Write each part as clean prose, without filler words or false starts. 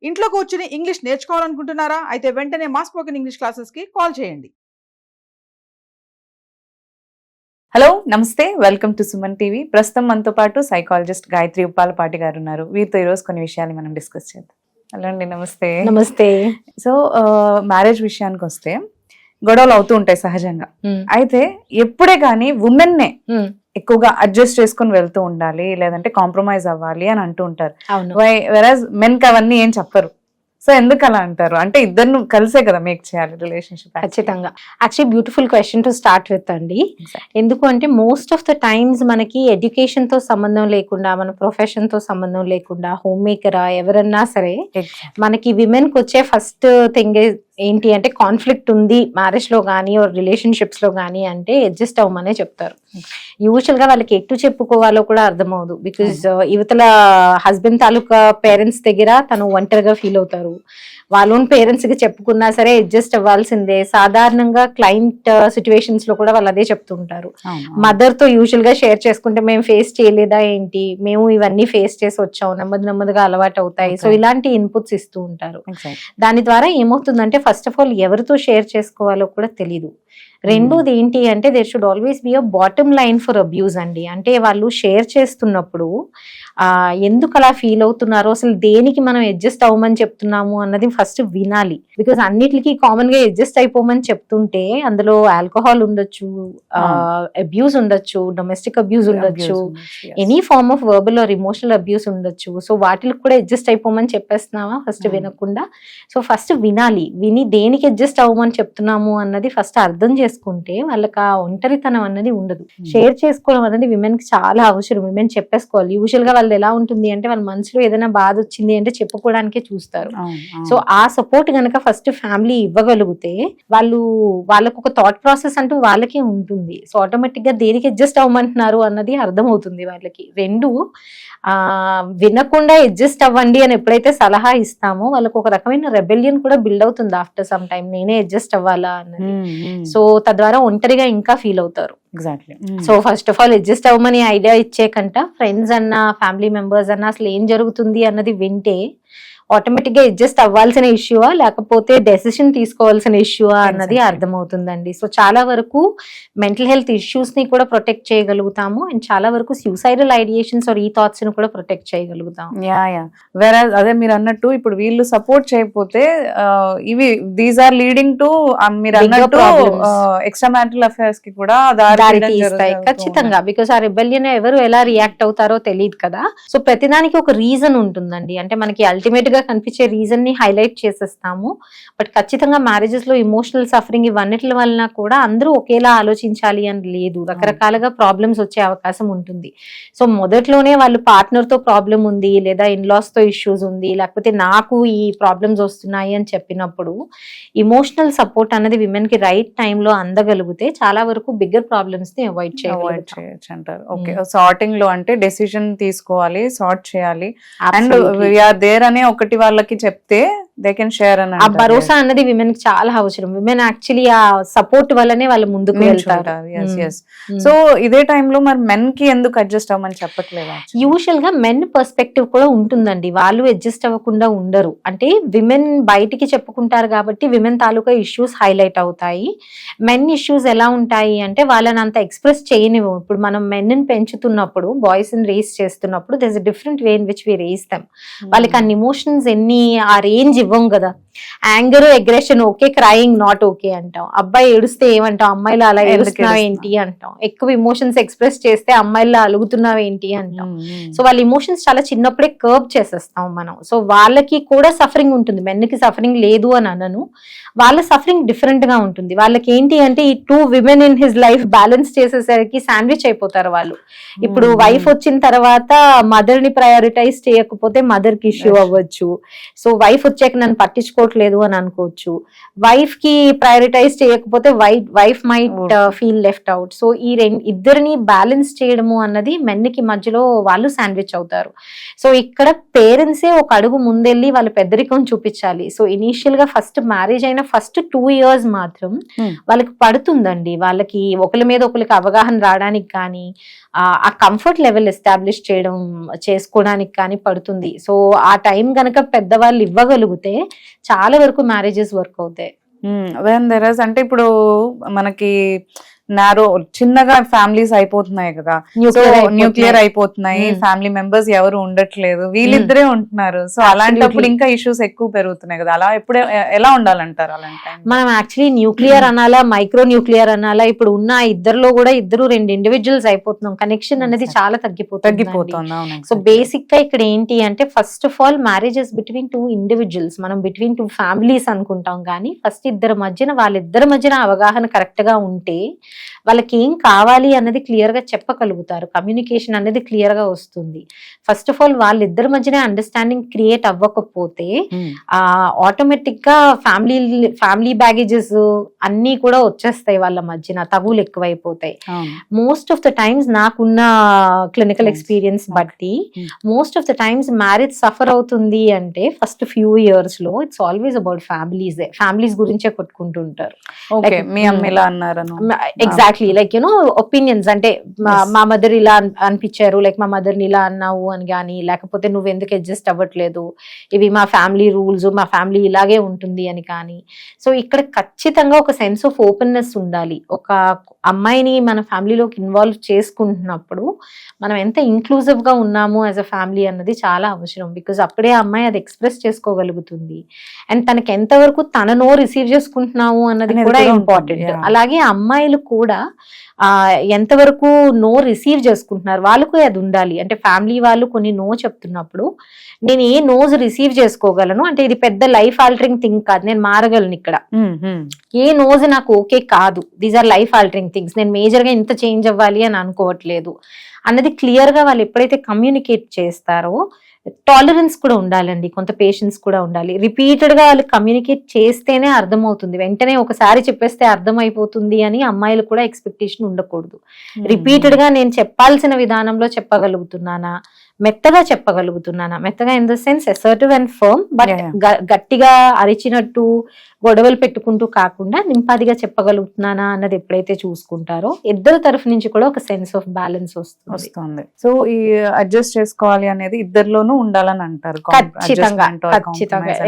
ఇంట్లో కూర్చుని ఇంగ్లీష్ నేర్చుకోవాలనుకుంటున్నారా? అయితే వెంటనే మా స్పోకెన్ ఇంగ్లీష్ క్లాసెస్కి కాల్ చేయండి. హలో నమస్తే, వెల్కమ్ టు సుమన్ టీవీ. ప్రస్తుతం మనతో పాటు సైకాలజిస్ట్ గాయత్రి ఉప్పాలపాటి గారు ఉన్నారు. వీరితో ఈరోజు కొన్ని విషయాలు మనం డిస్కస్ చేద్దాం. హలో అండి, నమస్తే. నమస్తే. సో మ్యారేజ్ విషయానికి వస్తే గొడవలు అవుతూ ఉంటాయి సహజంగా. అయితే ఎప్పుడే కానీ ఉమెన్నే ఎక్కువగా అడ్జస్ట్ చేసుకుని వెళ్తూ ఉండాలి, లేదంటే కాంప్రమైజ్ అవ్వాలి అని అంటూ ఉంటారు. వెరాజ్ మెన్ కి అవన్నీ ఏం చెప్పరు. సో ఎందుకు అలా అంటారు? అంటే ఇద్దరు కలిసే కదా మేక్ చేయాలి రిలేషన్షిప్. ఖచ్చితంగా. Actually beautiful question to start with అండి. ఎందుకు అంటే మోస్ట్ ఆఫ్ ద టైమ్స్ మనకి ఎడ్యుకేషన్ తో సంబంధం లేకుండా, మన ప్రొఫెషన్ తో సంబంధం లేకుండా, హోమ్ మేకరా ఎవరన్నా సరే మనకి విమెన్ కి వచ్చే ఫస్ట్ థింగ్ ఏంటి అంటే కాన్ఫ్లిక్ట్ ఉంది మ్యారేజ్ లో కానీ రిలేషన్షిప్స్ లో కానీ అంటే అడ్జస్ట్ అవ్వమనే చెప్తారు. యూజువల్ గా వాళ్ళకి ఎటు చెప్పుకోవాలో కూడా అర్థమవుదు. బికాజ్ యువతల హస్బెండ్ తాలూకా పేరెంట్స్ దగ్గర తను ఒంటరిగా ఫీల్ అవుతారు. వాళ్ళ ఓన్ పేరెంట్స్ కి చెప్పుకున్నా సరే అడ్జస్ట్ అవ్వాల్సిందే. సాధారణంగా క్లయింట్ సిచ్యువేషన్స్ లో కూడా వాళ్ళు అదే చెప్తుంటారు. మదర్ తో యూజువల్ గా షేర్ చేసుకుంటే మేము ఫేస్ చేయలేదా ఏంటి, మేము ఇవన్నీ ఫేస్ చేసి వచ్చాం, నెమ్మదిగా అలవాటు అవుతాయి. సో ఇలాంటి ఇన్పుట్స్ ఇస్తూ ఉంటారు. దాని ద్వారా ఏమవుతుందంటే ఫస్ట్ ఆఫ్ ఆల్ ఎవరితో షేర్ చేసుకోవాలో కూడా తెలీదు. రెండోది ఏంటి అంటే there should always be a bottom line for abuse అండి. అంటే వాళ్ళు షేర్ చేస్తున్నప్పుడు ఎందుకు అలా ఫీల్ అవుతున్నారో, అసలు దేనికి మనం అడ్జస్ట్ అవ్వమని చెప్తున్నాము అన్నది ఫస్ట్ వినాలి. బికాస్ అన్నిటికీ కామన్ గా అడ్జస్ట్ అయిపోమని చెప్తుంటే అందులో ఆల్కహాల్ ఉండొచ్చు, అబ్యూజ్ ఉండొచ్చు, డొమెస్టిక్ అబ్యూజ్ ఉండొచ్చు, any form of verbal or emotional abuse ఉండొచ్చు. సో వాటికి కూడా అడ్జస్ట్ అయిపోమని చెప్పేస్తున్నావా ఫస్ట్ వినకుండా. సో ఫస్ట్ వినాలి, విని దేనికి అడ్జస్ట్ అవ్వమని చెప్తున్నాము అన్నది ఫస్ట్ అర్థం చేసుకుంటే వాళ్ళకి ఆ ఒంటరితనం అన్నది ఉండదు. షేర్ చేసుకోవడం అనేది విమెన్ కి చాలా అవసరం. విమెన్ చెప్పేసుకోవాలి. యూజువల్ గా వాళ్ళు ఎలా ఉంటుంది అంటే వాళ్ళ మనసులో ఏదైనా బాధ వచ్చింది అంటే చెప్పుకోవడానికే చూస్తారు. సో ఆ సపోర్ట్ గనక ఫస్ట్ ఫ్యామిలీ ఇవ్వగలిగితే వాళ్ళకు ఒక థాట్ ప్రాసెస్ అంటూ వాళ్ళకే ఉంటుంది. సో ఆటోమేటిక్ గా దేనికి అడ్జస్ట్ అవ్వమంటున్నారు అన్నది అర్థమవుతుంది వాళ్ళకి. రెండు వినకుండా అడ్జస్ట్ అవ్వండి అని ఎప్పుడైతే సలహా ఇస్తామో వాళ్ళకు ఒక రకమైన రెబెలియన్ కూడా బిల్డ్ అవుతుంది ఆఫ్టర్ సమ్ టైం. నేనే అడ్జస్ట్ అవ్వాలా అన్నది. సో తద్వారా ఒంటరిగా ఇంకా ఫీల్ అవుతారు. Exactly. So first of all adjust అవ్వమని ఐడియా ఇచ్చే కంట ఫ్రెండ్స్ అన్న ఫ్యామిలీ మెంబర్స్ అన్న అసలు ఏం జరుగుతుంది అన్నది వింటే ఆటోమేటిక్ గా అడ్జస్ట్ అవ్వాల్సిన ఇష్యూవా లేకపోతే డెసిషన్ తీసుకోవాల్సిన ఇష్యూవా అన్నది అర్థమవుతుందండి. సో చాలా వరకు మెంటల్ హెల్త్ ఇష్యూస్ ని కూడా ప్రొటెక్ట్ చేయగలుగుతాము అండ్ చాలా వరకు సూసైడల్ ఐడియేషన్స్ ఆర్ ఈ థాట్స్ ని కూడా ప్రొటెక్ట్ చేయగలుగుతాం. వెరాజ్ అదే మీరు అన్నట్టు ఇప్పుడు వీళ్ళు సపోర్ట్ చేయకపోతే ఇవి దీస్ ఆర్ లీడింగ్ టు మీరు అన్నట్టు ఎక్స్ట్రా మ్యారిటల్ అఫైర్స్ కి కూడా దారి తీస్తాయి ఖచ్చితంగా. బికాస్ ఆ రిబెలియన్ ఎవరు ఎలా రియాక్ట్ అవుతారో తెలియదు కదా. సో ప్రతిదానికి ఒక రీజన్ ఉంటుందండి. అంటే మనకి అల్టిమేట్ గా కనిపించే రీజన్ ని హైలైట్ చేసేస్తాము. బట్ ఖచ్చితంగా మ్యారేజెస్ లో ఇమోషనల్ సఫరింగ్ ఇవన్నిటి వలన కూడా అందరూ ఒకేలా ఆలోచించాలి అని లేదు. రకరకాలుగా ప్రాబ్లమ్స్ వచ్చే అవకాశం ఉంటుంది. సో మొదట్లోనే వాళ్ళు పార్ట్నర్ తో ప్రాబ్లం ఉంది, లేదా ఇన్లాస్ తో ఇష్యూస్ ఉంది, లేకపోతే నాకు ఈ ప్రాబ్లమ్స్ వస్తున్నాయి అని చెప్పినప్పుడు ఇమోషనల్ సపోర్ట్ అనేది విమెన్ కి రైట్ టైమ్ లో అందగలిగితే చాలా వరకు బిగ్గర్ ప్రాబ్లమ్స్ ని అవాయిడ్ చేయవచ్చు అంటారు. ఓకే, సార్టింగ్ లో అంటే డెసిషన్ తీసుకోవాలి, సార్ట్ చేయాలి అండ్ వీఆర్ దేర్ అనే ఒకటి వాళ్ళకి చెప్తే దే కెన్ షేర్ అని. ఆ భరోసా అన్నది విమెన్ కి చాలా అవసరం. విమెన్ యాక్చువల్లీ ఆ సపోర్ట్ వల్లనే వాళ్ళు ముందుకు వెళ్తారు. సో ఇదే టైంలో మరి మెన్ కి ఎందుకు అడ్జస్ట్ అవ్వమని చెప్పట్లేదు? యూజువల్ గా మెన్ పర్స్పెక్టివ్ కూడా ఉంటుందండి. వాళ్ళు అడ్జస్ట్ అవ్వకుండా ఉండరు. అంటే విమెన్ బయటికి చెప్పుకుంటారు కాబట్టి విమెన్ తాలూకా ఇష్యూస్ హైలైట్ అవుతాయి. మెన్ ఇష్యూస్ ఎలా ఉంటాయి అంటే వాళ్ళని అంత ఎక్స్ప్రెస్ చేయనివ్వం. ఇప్పుడు మనం మెన్ ని పెంచుతున్నప్పుడు, బాయ్స్ ని రేస్ చేస్తున్నప్పుడు there's a different way in which we raise them. వాళ్ళకి అన్ని ఇమోషన్స్ ఎన్ని ఆ రేంజ్ ఇవ్వం కదా. Anger, aggression okay, crying not okay అంటాం. అబ్బాయి ఏడుస్తే ఏమంటాం, అమ్మాయిలు అలా ఏడుస్తున్నావు ఏంటి అంటాం. ఎక్కువ ఇమోషన్స్ ఎక్స్ప్రెస్ చేస్తే అమ్మాయిలు అలుగుతున్నావు ఏంటి అంటాం. సో వాళ్ళ ఇమోషన్స్ చాలా చిన్నప్పుడే కర్బ్ చేసేస్తాం మనం. సో వాళ్ళకి కూడా సఫరింగ్ ఉంటుంది. మెన్కి సఫరింగ్ లేదు అని అనను, వాళ్ళ సఫరింగ్ డిఫరెంట్ గా ఉంటుంది. వాళ్ళకి ఏంటి అంటే ఈ two women in his life balance చేసేసరికి శాండ్విచ్ అయిపోతారు వాళ్ళు. ఇప్పుడు వైఫ్ వచ్చిన తర్వాత మదర్ ని ప్రయారిటైజ్ చేయకపోతే మదర్ కి ఇష్యూ అవ్వచ్చు. సో వైఫ్ వచ్చాక నన్ను పట్టించుకోవట్లేదు చేయట్లేదు అని అనుకోవచ్చు. వైఫ్ కి ప్రయారిటైజ్ చేయకపోతే wife might feel left out. So ఈ ఇద్దరిని బ్యాలెన్స్ చేయడము అన్నది మెన్కి మధ్యలో వాళ్ళు శాండ్విచ్ అవుతారు. సో ఇక్కడ పేరెంట్సే ఒక అడుగు ముందెళ్ళి వాళ్ళ పెద్దరికం చూపించాలి. సో ఇనీషియల్ గా ఫస్ట్ మ్యారేజ్ అయిన ఫస్ట్ 2 years మాత్రం వాళ్ళకి పడుతుందండి, వాళ్ళకి ఒకరి మీద ఒకరికి అవగాహన రావడానికి కానీ ఆ కంఫర్ట్ లెవెల్ ఎస్టాబ్లిష్ చేసుకోవడానికి కానీ పడుతుంది. సో ఆ టైం గనక పెద్దవాళ్ళు ఇవ్వగలిగితే చాలా వరకు మ్యారేజెస్ వర్క్ అవుతాయి. అంటే ఇప్పుడు మనకి నారో చిన్నగా ఫ్యామిలీస్ అయిపోతున్నాయి కదా, న్యూక్లియర్ అయిపోతున్నాయి, ఫ్యామిలీ మెంబర్స్ ఎవరు ఉండట్లేదు, వీళ్ళిద్దరే ఉంటున్నారు. సో అలాంటప్పుడు ఇంకా ఇష్యూస్ ఎక్కువ పెరుగుతున్నాయి కదా, అలా ఎప్పుడు ఎలా ఉండాలంటారు? అలాంటి మనం యాక్చువల్లీ న్యూక్లియర్ అనాలా, మైక్రో న్యూక్లియర్ అనాలా, ఇప్పుడు ఉన్న ఇద్దరులో కూడా 2 ఇండివిజువల్స్ అయిపోతున్నాం. కనెక్షన్ అనేది చాలా తగ్గిపోతుంది. సో బేసిక్ గా ఇక్కడ ఏంటి అంటే first of all marriages between 2 individuals, మనం బిట్వీన్ 2 ఫ్యామిలీస్ అనుకుంటాం కానీ ఫస్ట్ వాళ్ళిద్దరి మధ్యన అవగాహన కరెక్ట్ గా ఉంటే వాళ్ళకి ఏం కావాలి అన్నది క్లియర్ గా చెప్పగలుగుతారు. కమ్యూనికేషన్ అనేది క్లియర్ గా వస్తుంది. ఫస్ట్ ఆఫ్ ఆల్ వాళ్ళిద్దరి మధ్యనే అండర్స్టాండింగ్ క్రియేట్ అవ్వకపోతే ఆటోమేటిక్ గా ఫ్యామిలీ బ్యాగేజెస్ అన్ని కూడా వచ్చేస్తాయి, వాళ్ళ మధ్యన తగులు ఎక్కువైపోతాయి. మోస్ట్ ఆఫ్ ద టైమ్స్ నాకున్న క్లినికల్ ఎక్స్పీరియన్స్ బట్టి most of the times marriage suffer అవుతుంది అంటే ఫస్ట్ ఫ్యూ ఇయర్స్ లో ఇట్స్ ఆల్వేస్ అబౌట్ ఫ్యామిలీస్ గురించే కొట్టుకుంటుంటారు. ఎగ్జాక్ట్లీ, లైక్ యునో ఒపీనియన్స్, అంటే మా మదర్ ఇలా అనిపించారు, లైక్ మా మదర్ని ఇలా అన్నావు అని కానీ, లేకపోతే నువ్వు ఎందుకు అడ్జస్ట్ అవ్వట్లేదు, ఇవి మా ఫ్యామిలీ రూల్స్, మా ఫ్యామిలీ ఇలాగే ఉంటుంది అని కానీ. సో ఇక్కడ ఖచ్చితంగా ఒక సెన్స్ ఆఫ్ ఓపెన్నెస్ ఉండాలి. ఒక అమ్మాయిని మన ఫ్యామిలీలోకి ఇన్వాల్వ్ చేసుకుంటున్నప్పుడు మనం ఎంత ఇంక్లూజివ్ గా ఉన్నాము యాజ్ అ ఫ్యామిలీ అన్నది చాలా అవసరం. బికాజ్ అప్పుడే ఆ అమ్మాయి అది ఎక్స్ప్రెస్ చేసుకోగలుగుతుంది. అండ్ తనకి ఎంతవరకు తననో రిసీవ్ చేసుకుంటున్నాము అన్నది కూడా ఇంపార్టెంట్. అలాగే అమ్మాయిలు కూడా ఎంతవరకు నో రిసీవ్ చేసుకుంటున్నారు వాళ్ళకు అది ఉండాలి. అంటే ఫ్యామిలీ వాళ్ళు కొన్ని నో చెప్తున్నప్పుడు నేను ఏ నోస్ రిసీవ్ చేసుకోగలను, అంటే ఇది పెద్ద లైఫ్ ఆల్టరింగ్ థింగ్ కాదు, నేను మారగలను ఇక్కడ. ఏ నోజ్ నాకు ఓకే కాదు, these are life altering things, నేను మేజర్ గా ఇంత చేంజ్ అవ్వాలి అని అనుకోవట్లేదు అన్నది క్లియర్ గా వాళ్ళు ఎప్పుడైతే కమ్యూనికేట్ చేస్తారో, టాలరెన్స్ కూడా ఉండాలండి, కొంత పేషెన్స్ కూడా ఉండాలి. రిపీటెడ్ గా వాళ్ళు కమ్యూనికేట్ చేస్తేనే అర్థమవుతుంది, వెంటనే ఒకసారి చెప్పేస్తే అర్థమైపోతుంది అని అమ్మాయిలు కూడా ఎక్స్పెక్టేషన్ ఉండకూడదు. రిపీటెడ్ గా నేను చెప్పాల్సిన విధానంలో చెప్పగలుగుతున్నానా, మెత్తగా చెప్పగలుగుతున్నానా, మెత్తగా in the sense assertive and firm, but గట్టిగా అరిచినట్టు గొడవలు పెట్టుకుంటూ కాకుండా నింపాదిగా చెప్పగలుగుతున్నానా అన్నది ఎప్పుడైతే చూసుకుంటారో ఇద్దరు తరఫు నుంచి కూడా ఒక సెన్స్ ఆఫ్ బ్యాలెన్స్ వస్తుంది. సో ఈ అడ్జస్ట్ చేసుకోవాలి అనేది ఇద్దరిలోనూ ఉండాలని అంటారు. ఖచ్చితంగా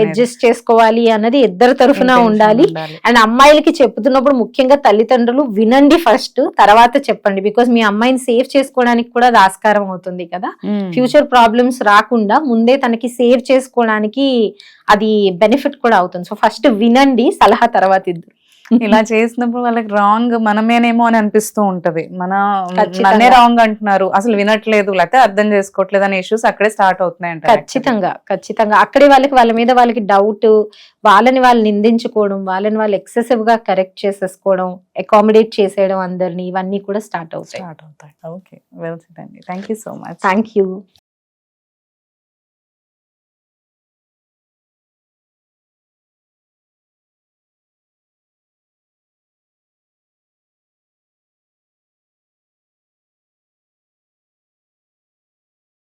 అడ్జస్ట్ చేసుకోవాలి అన్నది ఇద్దరు తరఫున ఉండాలి. అండ్ అమ్మాయిలకి చెప్తున్నప్పుడు ముఖ్యంగా తల్లిదండ్రులు వినండి ఫస్ట్, తర్వాత చెప్పండి. బికాస్ మీ అమ్మాయిని సేవ్ చేసుకోవడానికి కూడా అది ఆస్కారం అవుతుంది కదా, ఫ్యూచర్ ప్రాబ్లమ్స్ రాకుండా ముందే తనకి సేవ్ చేసుకోవడానికి అది బెనిఫిట్ కూడా అవుతుంది. సో ఫస్ట్ వినండి, సలహా తర్వాత ఇద్దరు. ఇలా చేసినప్పుడు వాళ్ళకి రాంగ్ మనమేనేమో అని అనిపిస్తూ ఉంటది, నన్నే రాంగ్ అంటున్నారు, అసలు వినట్లేదు, లేకపోతే అర్థం చేసుకోవట్లేదు అనే ఇష్యూస్ అక్కడే స్టార్ట్ అవుతున్నాయి అంట. ఖచ్చితంగా అక్కడే వాళ్ళకి డౌట్, వాళ్ళని వాళ్ళు నిందించుకోవడం, వాళ్ళని వాళ్ళు ఎక్సెసివ్ గా కరెక్ట్ చేసేసుకోవడం, అకామిడేట్ చేసేయడం అందరినీ, ఇవన్నీ కూడా స్టార్ట్ అవుతాయి. ఓకే, వెల్ సెడ్ అండి. Thank you so much. Thank you.